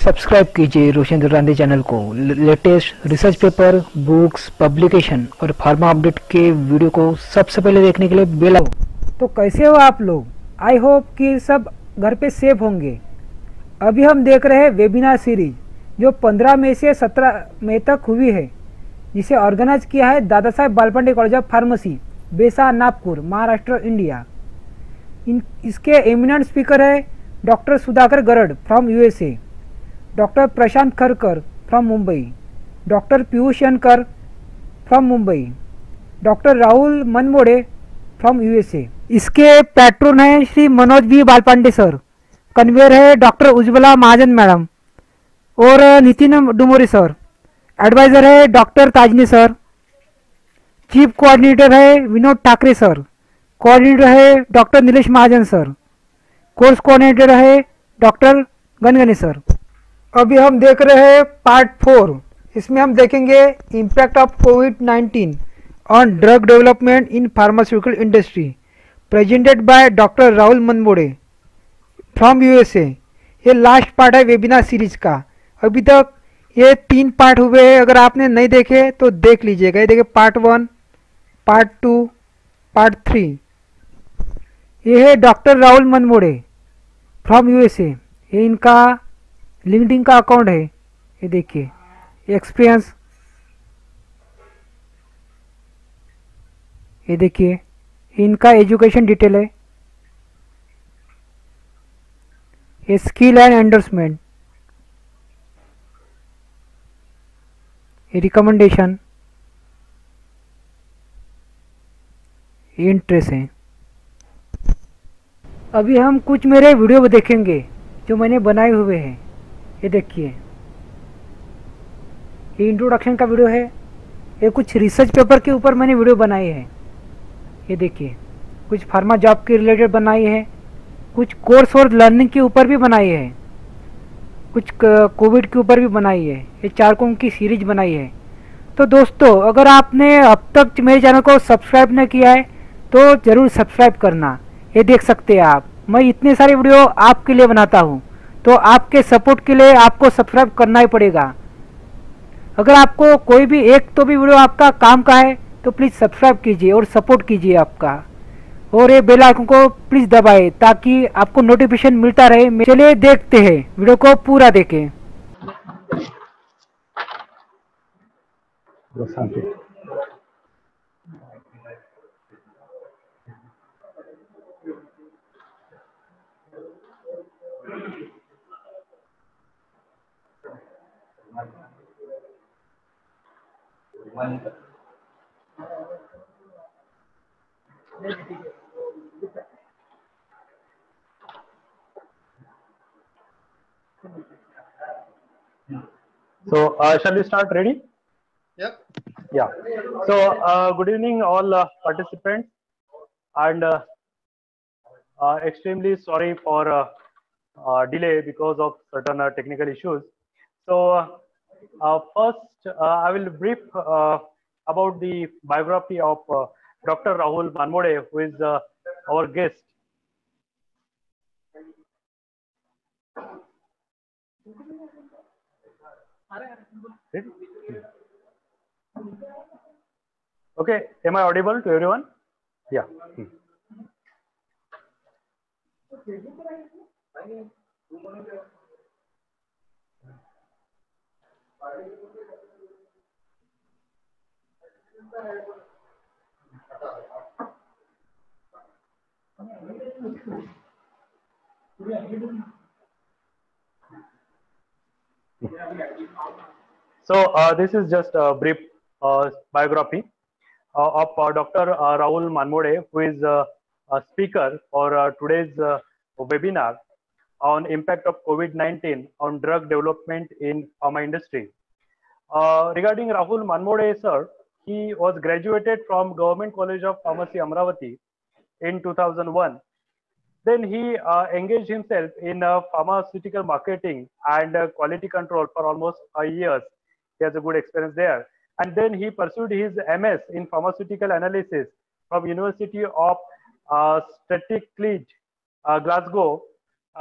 Subscribe कीजिए रोशन Durrani channel को। Latest research paper, books, publication और फार्मा अपडेट के वीडियो को सबसे पहले देखने के लिए बेल आइकन। तो कैसे हो आप लोग? आई होप कि सब घर पे सेफ होंगे। अभी हम देख रहे हैं वेबिनार सीरीज जो 15 मई से 17 मई तक हुई है, जिसे ऑर्गेनाइज किया है Dada Saheb Balpande college of pharmacy, Besa, Nagpur, Maharashtra, India. इसके एमिनेंट स्पीकर है doctor Sudhakar Garad from USA, doctor Prashant Kharkar from Mumbai, doctor Piyush Yankar from Mumbai, doctor Rahul Manmode from USA. इसके पैट्रोन हैं Shri Manoj B Balpande sir, convener है डॉक्टर उज्ज्वला महाजन मैडम और नितिन डुमोरी सर, एडवाइज़र है doctor Tajne sir, chief coordinator है विनोद ठाकरे सर, कोऑर्डिनेटर है डॉक्टर नीलेश महाजन sir, course coordinator है डॉक्टर गनगनी सर। अभी हम देख रहे हैं पार्ट 4। इसमें हम देखेंगे इम्पैक्ट ऑफ कोविड-19 on drug development in pharmaceutical industry, presented by doctor Rahul Manmode from USA. ये लास्ट पार्ट है वेबिनार सीरीज का। अभी तक ये 3 पार्ट हुए हैं, अगर आपने नहीं देखे तो देख लीजिएगा। ये देखिए पार्ट 1, पार्ट 2, पार्ट 3। ये है doctor Rahul Manmode from USA. ये इनका लिंक्डइन का अकाउंट है। ये देखिए एक्सपीरियंस, ये देखिए इनका एजुकेशन डिटेल है, ये स्किल एंड एंडोर्समेंट, ये रिकमेंडेशन, ये इंटरेस्ट है। अभी हम कुछ मेरे वीडियो देखेंगे जो मैंने बनाए हुए हैं। ये देखिए ये इंट्रोडक्शन का वीडियो है। ये कुछ रिसर्च पेपर के ऊपर मैंने वीडियो बनाई है। ये देखिए कुछ फार्मा जॉब के रिलेटेड बनाई है, कुछ कोर्स और लर्निंग के ऊपर भी बनाई है, कुछ कोविड के ऊपर भी बनाई है। ये 4 की सीरीज बनाई है। तो दोस्तों, अगर आपने अब तक मेरे चैनल को सब्सक्राइब नहीं किया है तो ज़रूर सब्सक्राइब करना। ये देख सकते हैं आप, मैं इतने सारे वीडियो आपके लिए बनाता हूँ, तो आपके सपोर्ट के लिए आपको सब्सक्राइब करना ही पड़ेगा। अगर आपको कोई भी एक तो भी वीडियो आपका काम का है तो प्लीज़ सब्सक्राइब कीजिए और सपोर्ट कीजिए आपका, और ये बेल आइकन को प्लीज़ दबाएं ताकि आपको नोटिफिकेशन मिलता रहे। चलिए देखते हैं, वीडियो को पूरा देखें। So, shall we start? Ready? Yep. Yeah. So, good evening, all participants, and extremely sorry for delay because of certain technical issues. So, first, I will brief about the biography of Dr. Rahul Manmode, who is our guest. Okay, am I audible to everyone? Yeah. So this is just a brief biography of Dr. Rahul Manmode, who is a speaker for today's webinar on impact of COVID-19 on drug development in pharma industry. Regarding Rahul Manmode, sir, he was graduated from Government College of Pharmacy, Amravati in 2001. Then he engaged himself in pharmaceutical marketing and quality control for almost 5 years. He has a good experience there. And then he pursued his MS in pharmaceutical analysis from University of Strathclyde, Glasgow,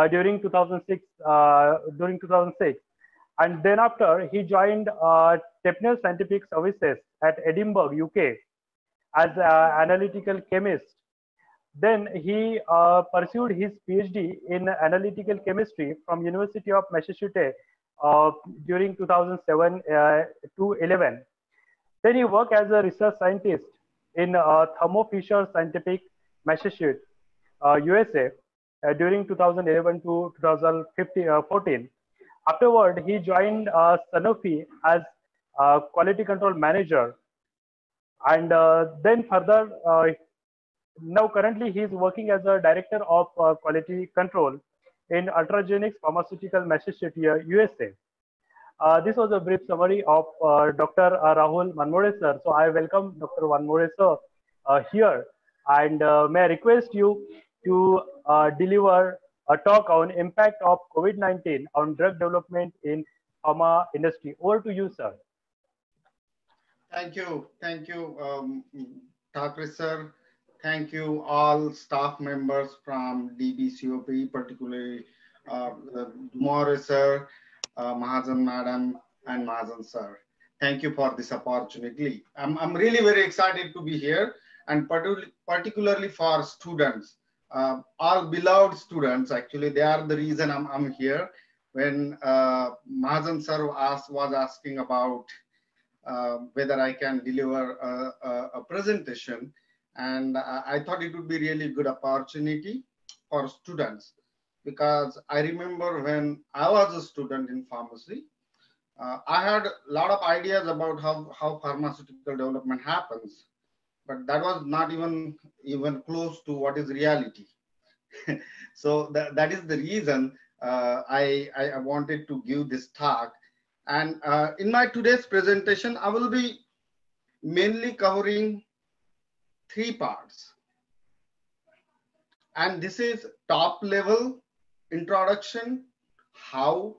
during 2006. And then after, he joined Tepner Scientific Services at Edinburgh, UK, as an analytical chemist. Then he pursued his PhD in analytical chemistry from University of Massachusetts uh, during 2007 to 11. Then he worked as a research scientist in Thermo Fisher Scientific, Massachusetts, USA, during 2011 to 2014. Afterward, he joined Sanofi as quality control manager, and then further, now currently he is working as a director of quality control in Ultragenics Pharmaceutical, Massachusetts, USA. This was a brief summary of Dr. Rahul Manmode sir. So I welcome Dr. Manmode sir here, and may I request you to deliver a talk on impact of COVID-19 on drug development in pharma industry. Over to you, sir. Thank you, Thakre sir. Thank you all staff members from DBCOP, particularly Dumore sir, Mahajan madam, and Mahajan sir. Thank you for this opportunity. I'm really very excited to be here, and particularly for students, all beloved students. Actually, they are the reason I'm here. When Mahajan sir was asking about whether I can deliver a presentation, and I thought it would be really good opportunity for students, because I remember when I was a student in pharmacy, I had a lot of ideas about how pharmaceutical development happens, but that was not even close to what is reality. So that is the reason I wanted to give this talk. And in my today's presentation, I will be mainly covering 3 parts. And this is top level introduction, how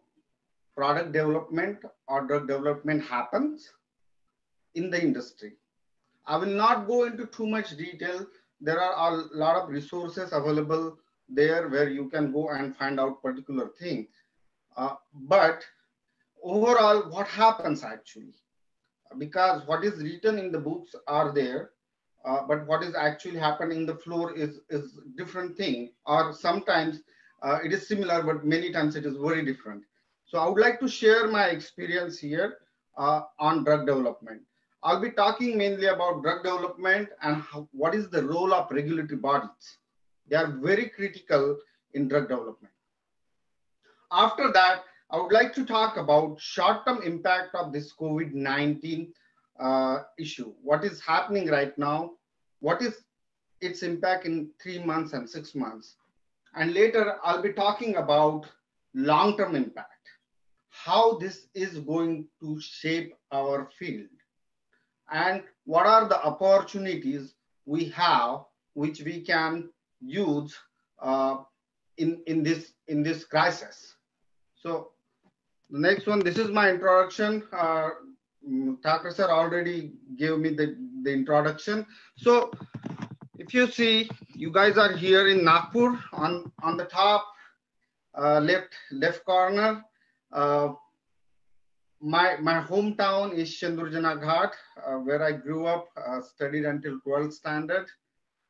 product development or drug development happens in the industry. I will not go into too much detail. There are a lot of resources available there where you can go and find out particular thing. But overall, what happens actually? Because what is written in the books are there, but what is actually happening in the floor is different thing, or sometimes it is similar, but many times it is very different. So I would like to share my experience here on drug development. I'll be talking mainly about drug development and what is the role of regulatory bodies. They are very critical in drug development. After that, I would like to talk about short-term impact of this COVID-19 issue. What is happening right now? What is its impact in 3 months and 6 months? And later, I'll be talking about long-term impact, how this is going to shape our field, and what are the opportunities we have which we can use in this crisis. So the next one, this is my introduction. Thakre sir already gave me the introduction. So if you see, you guys are here in Nagpur on the top left corner. My hometown is Chandurjana Ghat, where I grew up, studied until 12th standard.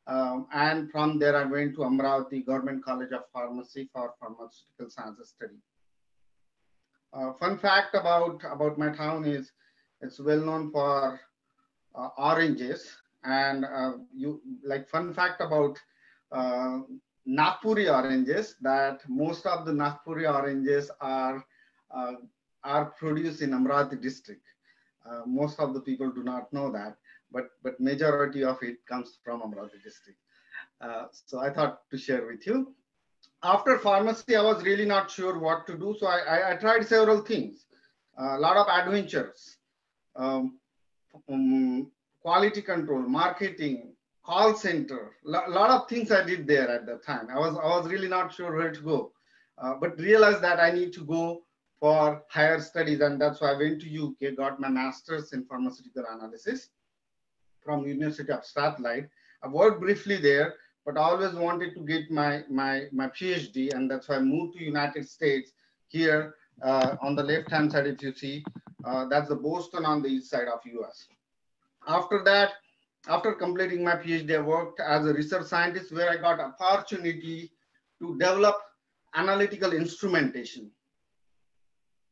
And from there, I went to Amravati Government College of Pharmacy for pharmaceutical sciences study. Fun fact about my town is it's well known for oranges. And fun fact about Nagpuri oranges, that most of the Nagpuri oranges are produced in Amravati district. Most of the people do not know that, but majority of it comes from Amravati district. So I thought to share with you. After pharmacy, I was really not sure what to do. So I tried several things, a lot of adventures, quality control, marketing, call center, lot of things I did there at that time. I was really not sure where to go, but realized that I need to go for higher studies. And that's why I went to UK, got my master's in pharmaceutical analysis from University of Strathclyde. I worked briefly there, but I always wanted to get my PhD, and that's why I moved to United States here, On the left hand side, if you see, that's the Boston on the east side of US. After that, after completing my PhD, I worked as a research scientist where I got opportunity to develop analytical instrumentation.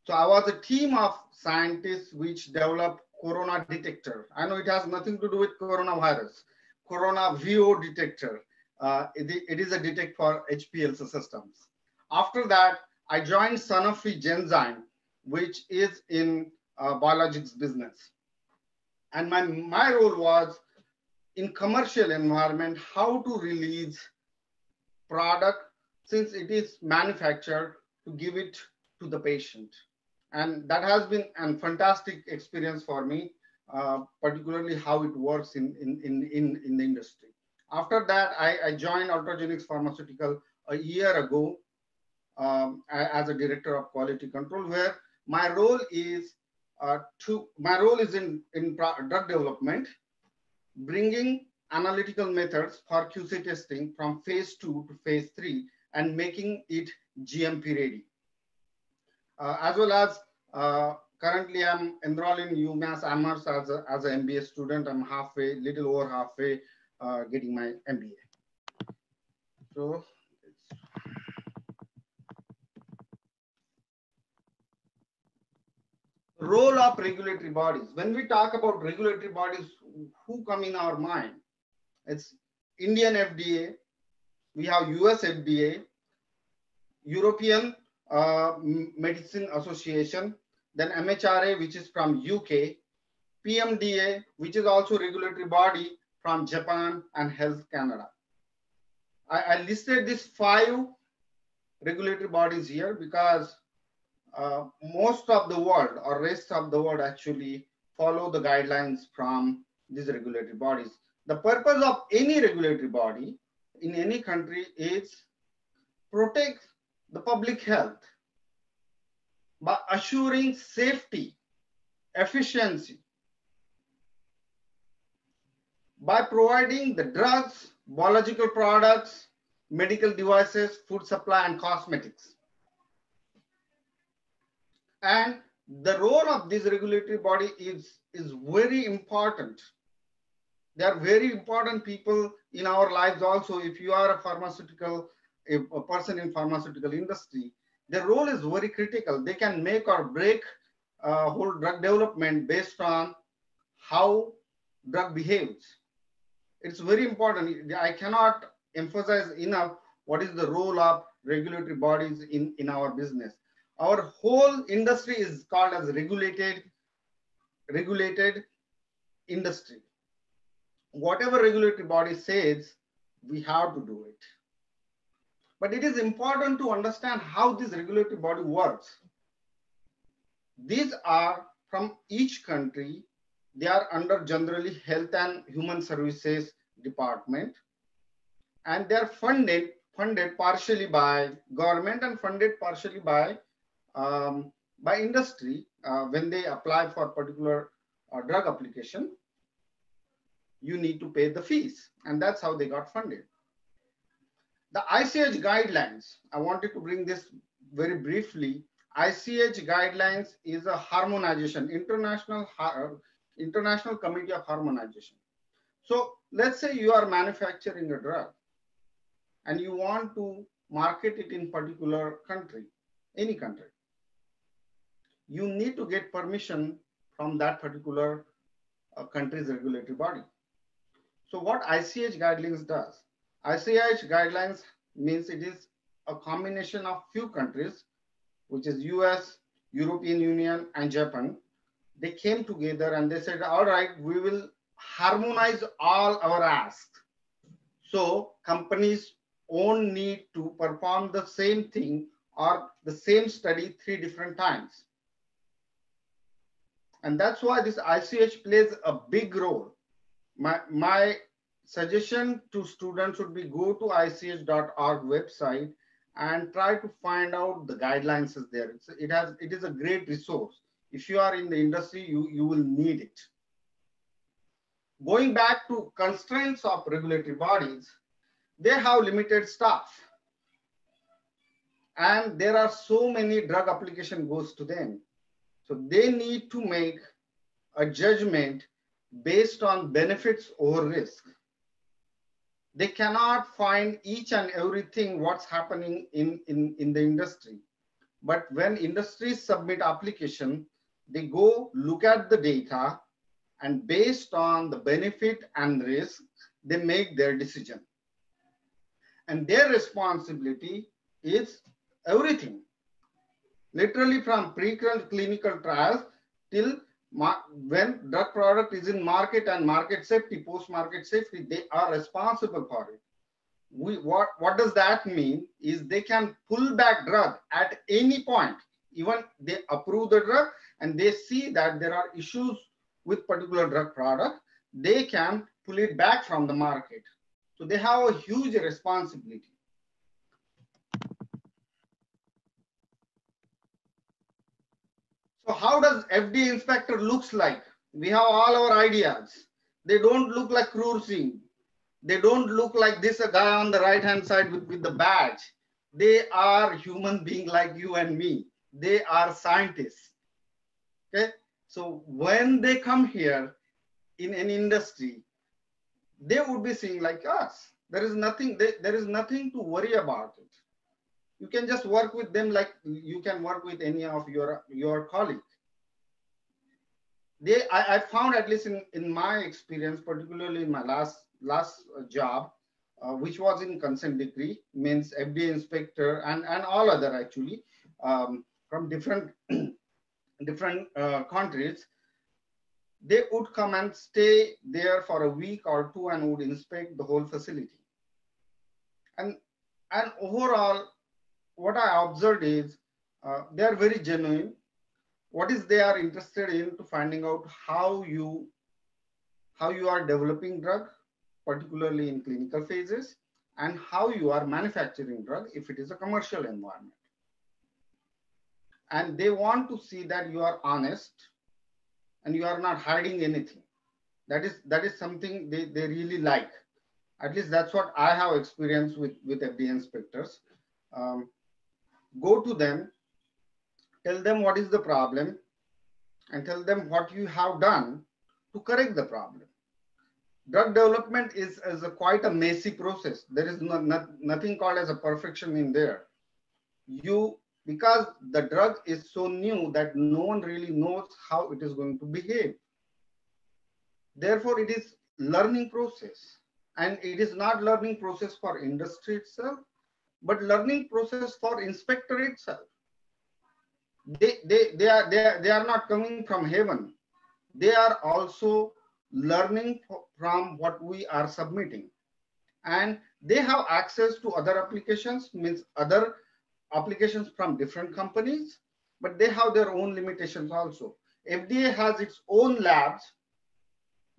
So I was a team of scientists which developed corona detector. I know it has nothing to do with coronavirus. Corona VO detector. It is a detect for HPLC systems. After that, I joined Sanofi Genzyme, which is in biologics business. And my role was in commercial environment, how to release product since it is manufactured to give it to the patient. And that has been a fantastic experience for me, particularly how it works in the industry. After that, I joined Ultragenyx Pharmaceutical a year ago as a director of quality control, where my role is in drug development, bringing analytical methods for QC testing from phase 2 to phase 3 and making it GMP ready. As well as currently I'm enrolled in UMass Amherst as an MBA student. I'm little over halfway getting my MBA. So role of regulatory bodies. When we talk about regulatory bodies, who come in our mind? It's Indian FDA, we have US FDA, European Medicine Association, then MHRA, which is from UK, PMDA, which is also a regulatory body from Japan, and Health Canada. I listed these 5 regulatory bodies here because most of the world or rest of the world actually follow the guidelines from these regulatory bodies. The purpose of any regulatory body in any country is protect the public health by assuring safety, efficiency, by providing the drugs, biological products, medical devices, food supply, and cosmetics. And the role of this regulatory body is very important. They are very important people in our lives also. If you are a person in pharmaceutical industry, their role is very critical. They can make or break whole drug development based on how drug behaves. It's very important. I cannot emphasize enough what is the role of regulatory bodies in our business. Our whole industry is called as regulated industry. Whatever regulatory body says, we have to do it. But it is important to understand how this regulatory body works. These are from each country. They are under generally Health and Human Services Department, and they are funded partially by government and funded partially by industry. When they apply for particular drug application, you need to pay the fees, and that's how they got funded. The ICH guidelines, I wanted to bring this very briefly. ICH guidelines is a harmonization, international committee of harmonization. So let's say you are manufacturing a drug and you want to market it in particular country, any country. You need to get permission from that particular country's regulatory body. So what ICH guidelines does? ICH guidelines means it is a combination of few countries, which is US, European Union, and Japan. They came together and they said, all right, we will harmonize all our asks. So companies won't need to perform the same thing or the same study 3 different times. And that's why this ICH plays a big role. My suggestion to students would be go to ich.org website and try to find out the guidelines is there. It is a great resource. If you are in the industry, you will need it. Going back to constraints of regulatory bodies, they have limited staff. and there are so many drug application goes to them. So they need to make a judgment based on benefits over risk. They cannot find each and everything what's happening in the industry. But when industries submit application, they go look at the data, and based on the benefit and risk, they make their decision. And their responsibility is everything, literally from pre-clinical trials till when drug product is in market and market safety, post-market safety, they are responsible for it. What does that mean is they can pull back drug at any point. Even they approve the drug and they see that there are issues with particular drug product, they can pull it back from the market. So they have a huge responsibility. So how does FDA inspector looks like? We have all our ideas. They don't look like Krur Singh. They don't look like this a guy on the right hand side with the badge. They are human beings like you and me. They are scientists. Okay, so when they come here in an industry, they would be seeing like us. There is nothing to worry about it. You can just work with them like you can work with any of your colleague. I found, at least in my experience, particularly in my last job, which was in consent decree, means FDA inspector and all other actually from different countries, they would come and stay there for a week or two and would inspect the whole facility. And overall, what I observed is they are very genuine. What is they are interested in to finding out how you are developing drug, particularly in clinical phases, and how you are manufacturing drug if it is a commercial environment. And they want to see that you are honest and you are not hiding anything. That is something they really like. At least that's what I have experienced with FDA inspectors. Go to them, tell them what is the problem, and tell them what you have done to correct the problem. Drug development is quite a messy process. There is nothing called as a perfection in there. Because the drug is so new that no one really knows how it is going to behave. Therefore, it is learning process. And it is not learning process for industry itself, but learning process for inspector itself. They are not coming from heaven. They are also learning from what we are submitting. And they have access to other applications, means other applications from different companies, but they have their own limitations also. FDA has its own labs,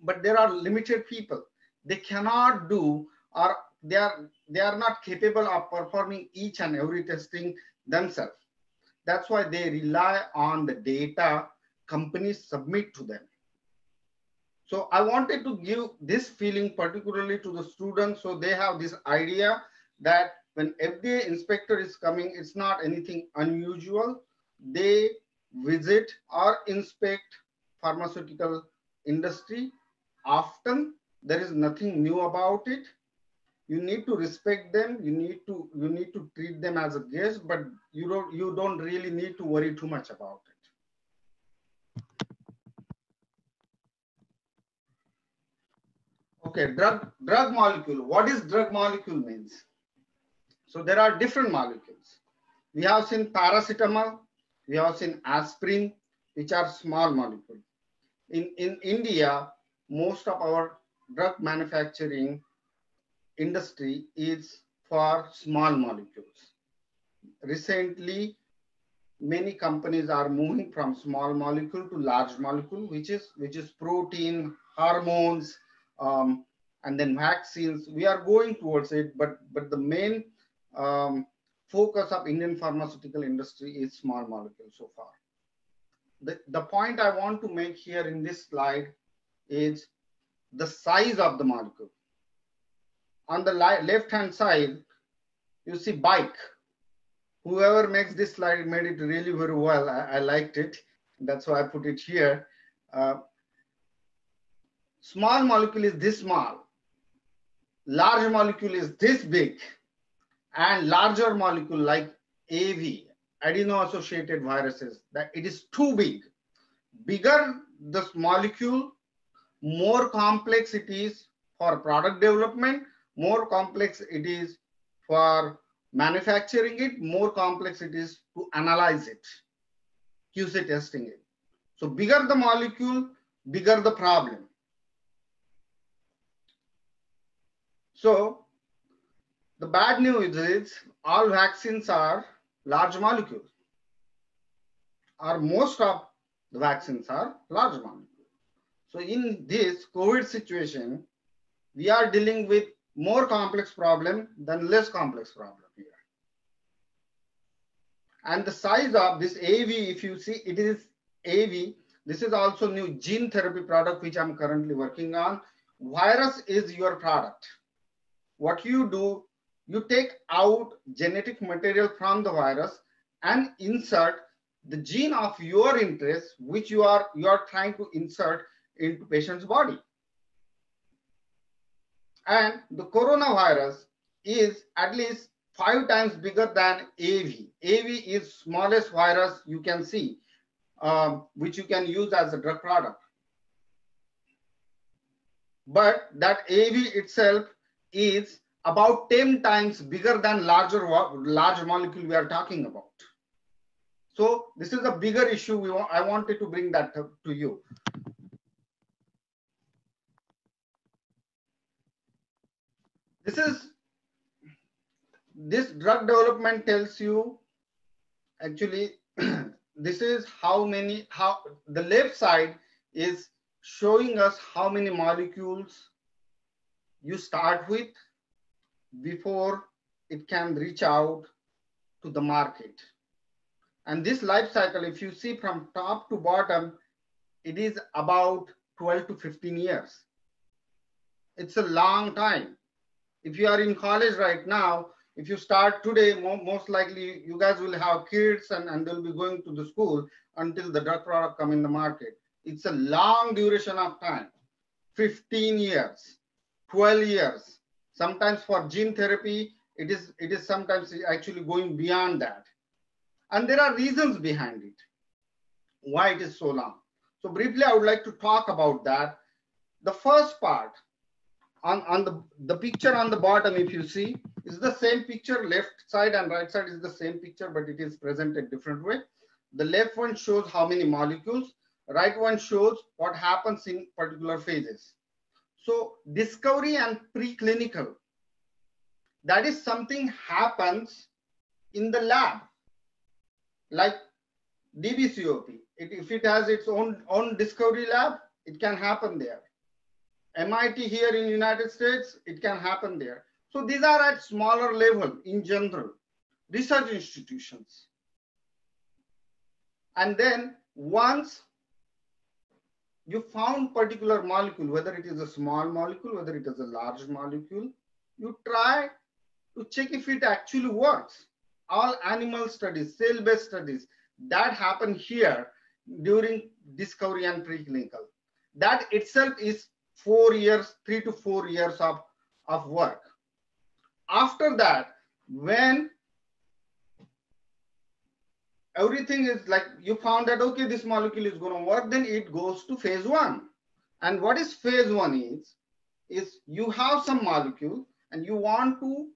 but there are limited people. They cannot do, or they are not capable of performing each and every testing themselves. That's why they rely on the data companies submit to them. So I wanted to give this feeling particularly to the students, so they have this idea that when FDA inspector is coming, it's not anything unusual. They visit or inspect pharmaceutical industry often. There is nothing new about it. You need to respect them. You need to treat them as a guest, but you don't really need to worry too much about it. Okay, drug molecule. What is drug molecule means? So there are different molecules. We have seen paracetamol, we have seen aspirin, which are small molecules. In India, most of our drug manufacturing industry is for small molecules. Recently, many companies are moving from small molecule to large molecule, which is protein, hormones, and then vaccines. We are going towards it, but the main focus of Indian pharmaceutical industry is small molecule so far. The point I want to make here in this slide is the size of the molecule. On the left hand side, you see bike. Whoever makes this slide made it really very well. I liked it. That's why I put it here. Small molecule is this small. Large molecule is this big. And larger molecule like AV, adeno-associated viruses, that it is too big. Bigger the molecule, more complex it is for product development, more complex it is for manufacturing it, more complex it is to analyze it, QC testing it. So bigger the molecule, bigger the problem. So the bad news is all vaccines are large molecules, or most of the vaccines are large molecules. So in this COVID situation, we are dealing with more complex problem than less complex problem here. And the size of this AV, if you see, it is AV. This is also new gene therapy product, which I'm currently working on. Virus is your product. What you do, you take out genetic material from the virus and insert the gene of your interest, which you are trying to insert into patient's body. And the coronavirus is at least 5 times bigger than AV. AV is smallest virus you can see, which you can use as a drug product. But that AV itself is about 10 times bigger than large molecule we are talking about. So this is a bigger issue. I wanted to bring that to you. This drug development tells you actually this is how the left side is showing us how many molecules you start with before it can reach out to the market. And this life cycle, if you see from top to bottom, it is about 12 to 15 years. It's a long time. If you are in college right now, if you start today, most likely you guys will have kids and they'll be going to the school until the drug product come in the market. It's a long duration of time, 15 years, 12 years. Sometimes for gene therapy, it is sometimes actually going beyond that. And there are reasons behind it, why it is so long. So briefly, I would like to talk about that. The first part, on the picture on the bottom, if you see, is the same picture. Left side and right side is the same picture, but it is presented different way. The left one shows how many molecules, right one shows what happens in particular phases. So discovery and preclinical, that is something happens in the lab, like DBCOP. If it has its own discovery lab, it can happen there. MIT here in United States, it can happen there. So these are at smaller level in general, research institutions. And then once you found particular molecule, whether it is a small molecule, whether it is a large molecule, you try to check if it actually works. All animal studies, cell-based studies, that happen here during discovery and preclinical. That itself is 4 years, 3 to 4 years of work. After that, when everything is like you found that, okay, this molecule is going to work, then it goes to phase 1. And what is phase 1 is you have some molecule and you want to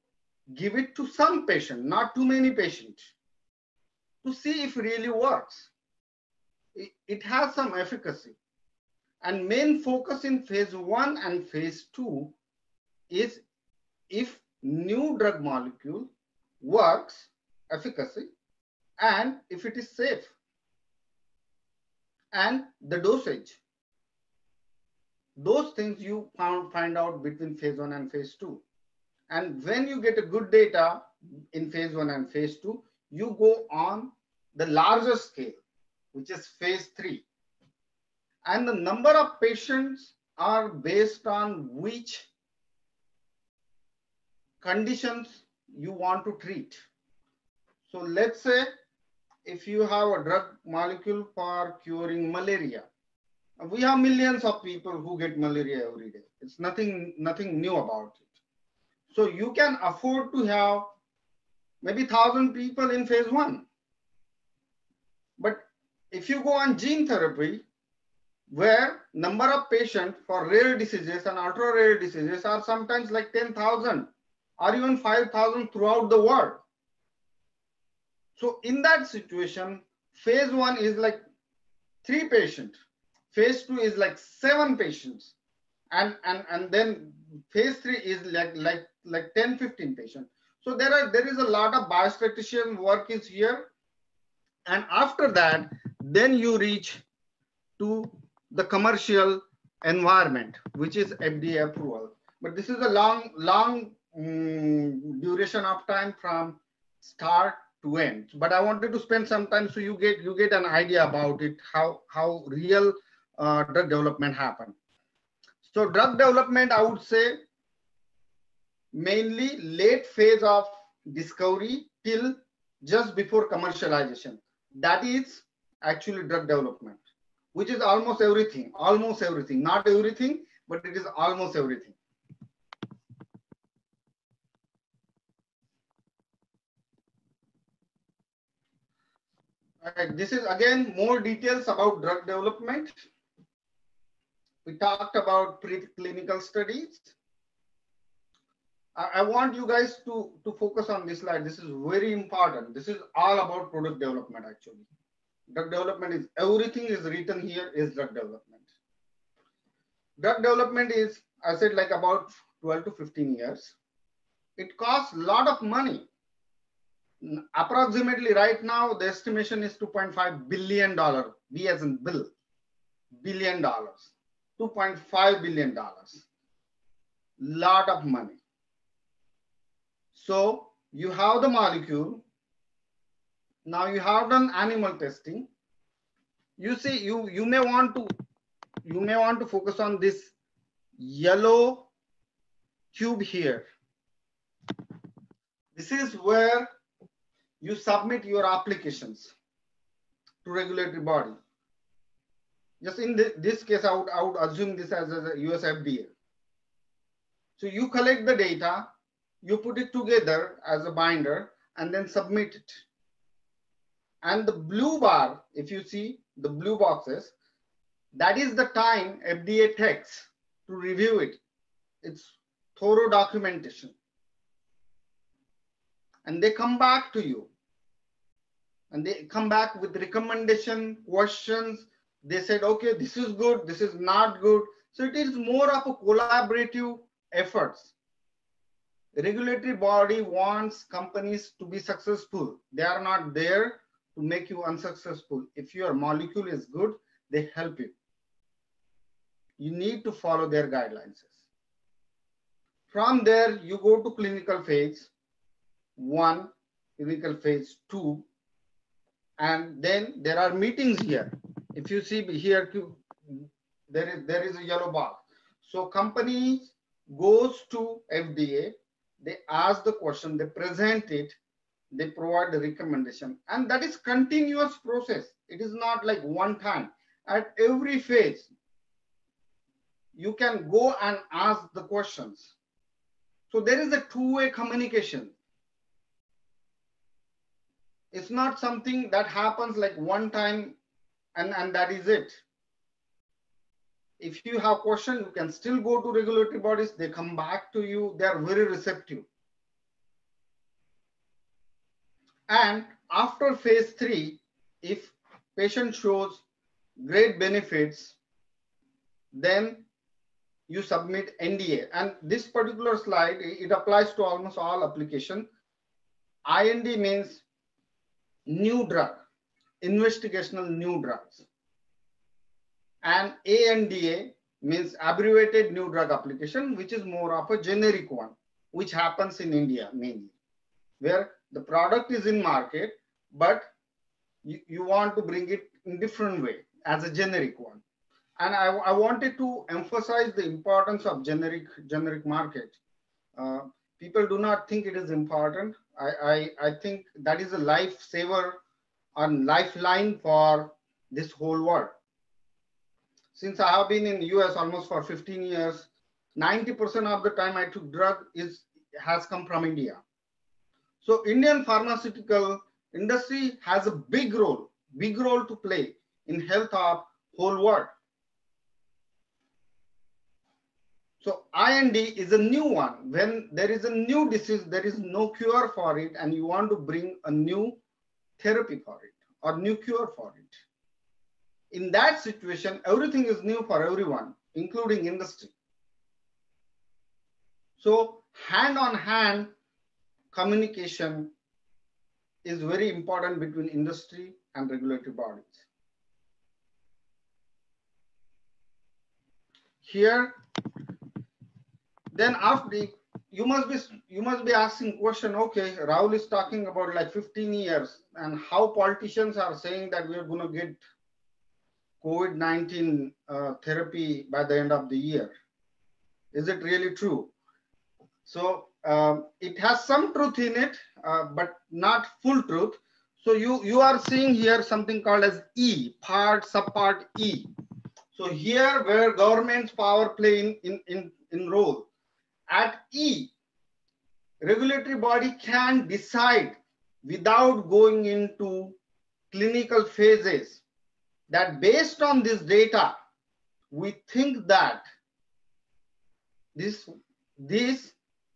give it to some patient, not too many patients, to see if it really works. It has some efficacy. And main focus in phase 1 and phase 2 is if new drug molecule works, efficacy, and if it is safe, and the dosage. Those things you find out between phase 1 and phase 2. And when you get a good data in phase 1 and phase 2, you go on the larger scale, which is phase 3. And the number of patients are based on which conditions you want to treat. So let's say if you have a drug molecule for curing malaria, we have millions of people who get malaria every day. It's nothing new about it. So you can afford to have maybe 1,000 people in phase 1. But if you go on gene therapy, where number of patients for rare diseases and ultra rare diseases are sometimes like 10,000 or even 5,000 throughout the world. So in that situation, phase 1 is like 3 patients, phase 2 is like 7 patients, and then phase 3 is like 10, 15 patients. So there is a lot of biostatistician work is here, and after that, then you reach to the commercial environment, which is FDA approval. But this is a long duration of time from start to end. But I wanted to spend some time so you get an idea about it, how real drug development happen. So drug development, I would say, mainly late phase of discovery till just before commercialization. That is actually drug development, which is almost everything, not everything, but it is almost everything. All right, this is again more details about drug development. We talked about preclinical studies. I want you guys to focus on this slide. This is very important. This is all about product development actually. Drug development is everything is written here is drug development. Drug development is, I said, like about 12 to 15 years. It costs a lot of money. Approximately right now, the estimation is $2.5 billion. B as in bill, billion dollars, $2.5 billion. Lot of money. So you have the molecule. Now you have done animal testing. You see, you may want to focus on this yellow cube here. This is where you submit your applications to regulatory body. Just in this case, I would assume this as a US FDA. So you collect the data, you put it together as a binder, and then submit it. And the blue bar, if you see the blue boxes, that is the time FDA takes to review it. It's thorough documentation. And they come back to you. And they come back with recommendation, questions. They said, okay, this is good, this is not good. So it is more of a collaborative efforts. The regulatory body wants companies to be successful. They are not there to make you unsuccessful. If your molecule is good, they help you. You need to follow their guidelines. From there, you go to clinical phase 1, clinical phase 2, and then there are meetings here. If you see here, there is a yellow box. So companies goes to FDA, they ask the question, they present it, they provide the recommendation, and that is continuous process. It is not like one time. At every phase, you can go and ask the questions. So there is a two-way communication. It's not something that happens like one time and that is it. If you have questions, you can still go to regulatory bodies. They come back to you. They are very receptive. And after phase 3, if patient shows great benefits, then you submit NDA. And this particular slide, it applies to almost all applications. IND means new drug, investigational new drugs. And ANDA means abbreviated new drug application, which is more of a generic one, which happens in India mainly, where the product is in market, but you want to bring it in different way as a generic one. And I wanted to emphasize the importance of generic market. People do not think it is important. I think that is a lifesaver or lifeline for this whole world. Since I have been in the US almost for 15 years, 90% of the time I took drug has come from India. So Indian pharmaceutical industry has a big role to play in health of whole world. So IND is a new one. When there is a new disease, there is no cure for it, and you want to bring a new therapy for it or new cure for it. In that situation, everything is new for everyone, including industry. So hand-on-hand communication is very important between industry and regulatory bodies. Here, then after you must be asking question, okay, Rahul is talking about like 15 years and how politicians are saying that we are going to get COVID-19 therapy by the end of the year. Is it really true? So it has some truth in it, but not full truth. So you are seeing here something called as E, subpart E. So here where government's power play in role. At E, regulatory body can decide without going into clinical phases that based on this data, we think that this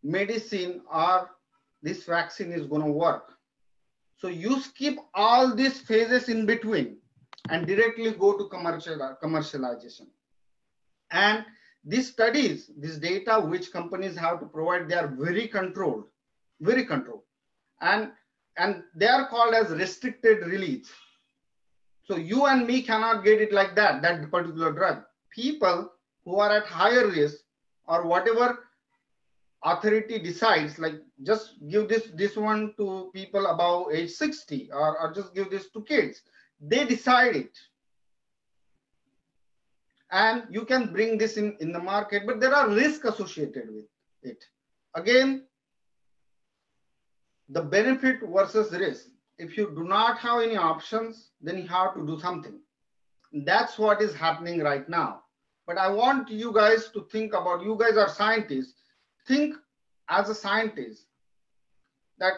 medicine or this vaccine is going to work. So you skip all these phases in between and directly go to commercialization. And these studies, this data which companies have to provide, they are very controlled. And they are called as restricted release. So you and me cannot get it like that particular drug. People who are at higher risk or whatever authority decides, like just give this one to people above age 60 or just give this to kids. They decide it. And you can bring this in the market, but there are risks associated with it. Again, the benefit versus risk. If you do not have any options, then you have to do something. That's what is happening right now. But I want you guys to think about, you guys are scientists, think as a scientist that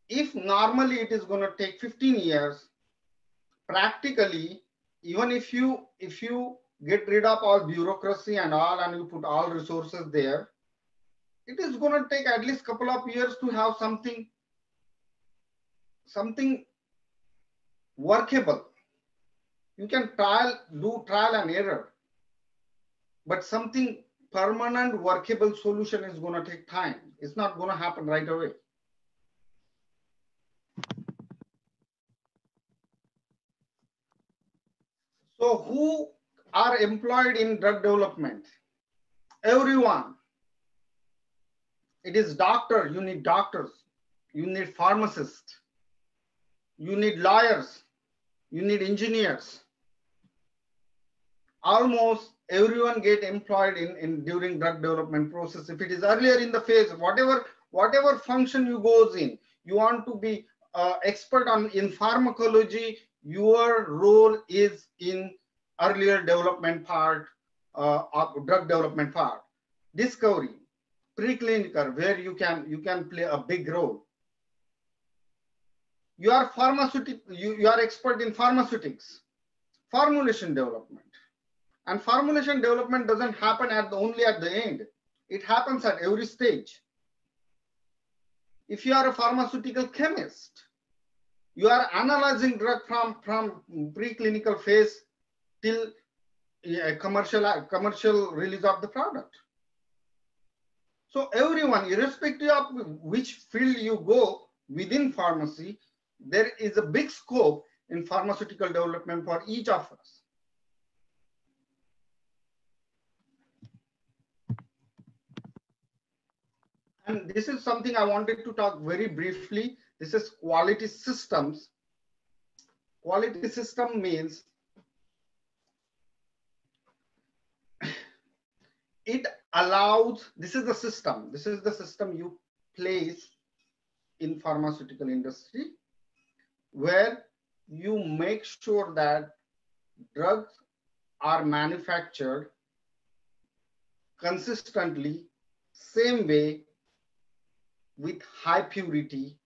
if normally it is going to take 15 years, practically, even if you get rid of all bureaucracy and all, and you put all resources there, it is going to take at least a couple of years to have something workable. You can do trial and error, but something permanent workable solution is going to take time. It's not going to happen right away. So who are employed in drug development? Everyone. It is doctor, you need doctors, you need pharmacists, you need lawyers, you need engineers. Almost everyone get employed during drug development process. If it is earlier in the phase, whatever function you goes in, you want to be expert in pharmacology, your role is in earlier development part of drug development part. Discovery, preclinical, where you can play a big role. You are you are expert in pharmaceutics, formulation development. And formulation development doesn't happen only at the end. It happens at every stage. If you are a pharmaceutical chemist, you are analyzing drug from preclinical phase till commercial release of the product. So everyone, irrespective of which field you go within pharmacy, there is a big scope in pharmaceutical development for each of us. And this is something I wanted to talk very briefly. This is quality systems. Quality system means it allows, this is the system. This is the system you place in pharmaceutical industry, where you make sure that drugs are manufactured consistently, same way, with high purity,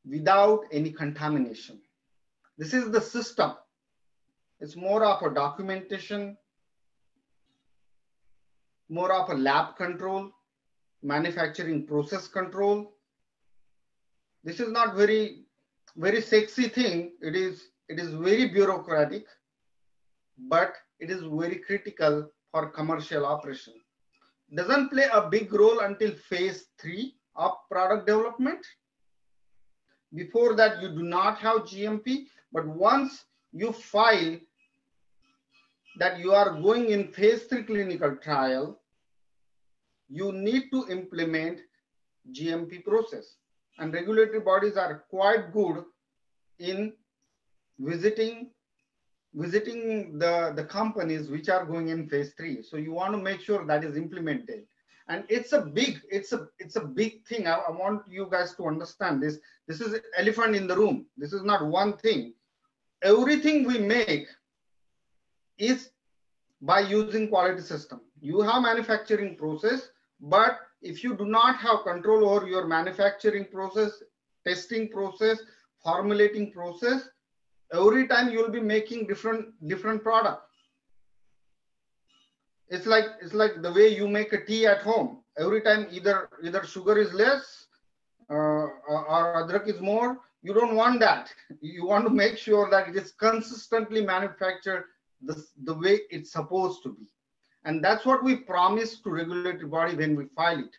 without any contamination. This is the system. It's more of a documentation, more of a lab control, manufacturing process control. This is not very sexy thing. It is very bureaucratic, but it is very critical for commercial operation. Doesn't play a big role until phase 3 of product development. Before that, you do not have GMP, but once you file that you are going in phase 3 clinical trial, you need to implement GMP process. And regulatory bodies are quite good in visiting the companies which are going in phase 3. So you want to make sure that is implemented. And it's a big thing. I want you guys to understand this. This is an elephant in the room. This is not one thing. Everything we make is by using quality system. You have manufacturing process, but if you do not have control over your manufacturing process, testing process, formulating process, every time you will be making different product. It's like the way you make a tea at home. Every time either sugar is less or adrak is more. You don't want that. You want to make sure that it is consistently manufactured the way it's supposed to be. And that's what we promise to regulatory body when we file it.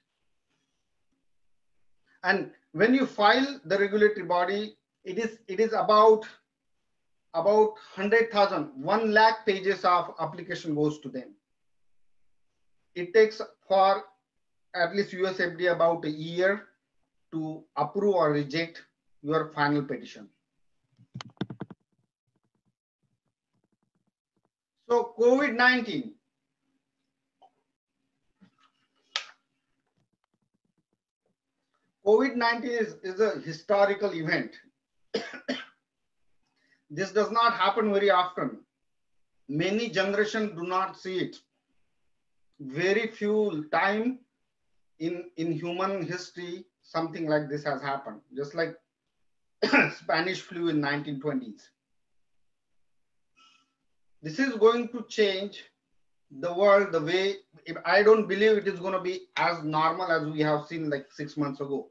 And when you file the regulatory body, it is about 100,000, 1 lakh pages of application goes to them. It takes for at least US FDA about a year to approve or reject your final petition. So COVID-19. COVID-19 is a historical event. This does not happen very often. Many generations do not see it. Very few time in human history something like this has happened, just like Spanish flu in 1920s. This is going to change the world the way, I don't believe it is going to be as normal as we have seen like 6 months ago.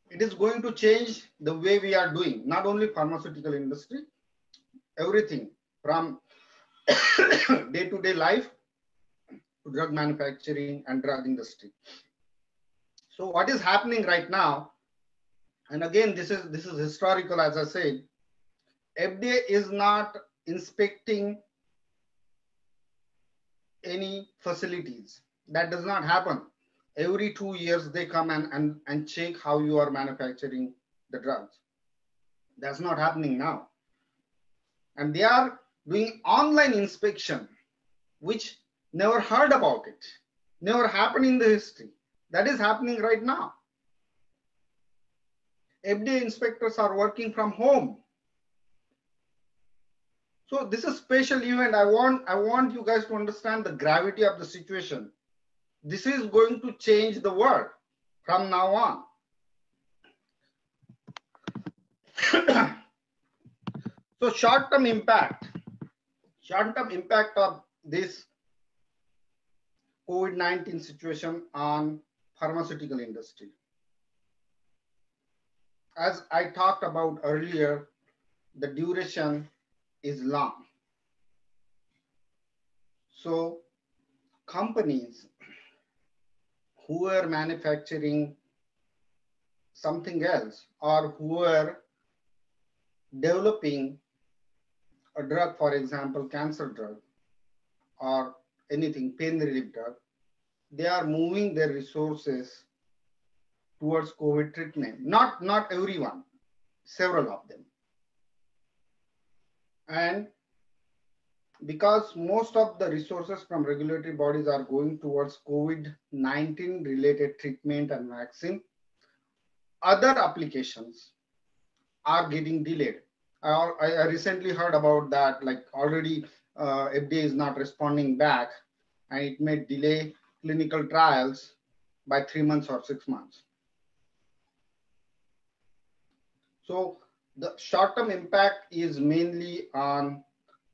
It is going to change the way we are doing, not only pharmaceutical industry, everything from day-to-day life to drug manufacturing and drug industry. So what is happening right now, and again, this is historical, as I said, FDA is not inspecting any facilities. That does not happen. Every 2 years, they come and check how you are manufacturing the drugs. That's not happening now. And they are doing online inspection, which never heard about it, never happened in the history. That is happening right now. FDA inspectors are working from home. So this is a special event. I want you guys to understand the gravity of the situation. This is going to change the world from now on. So short-term impact of this COVID-19 situation on pharmaceutical industry. As I talked about earlier, the duration is long. So companies who are manufacturing something else or who are developing a drug, for example, cancer drug or anything, pain relief drug, they are moving their resources towards COVID treatment. Not everyone, several of them. And because most of the resources from regulatory bodies are going towards COVID-19 related treatment and vaccine, other applications are getting delayed. I recently heard about that, like already FDA is not responding back, and it may delay clinical trials by 3 months or 6 months. So the short-term impact is mainly on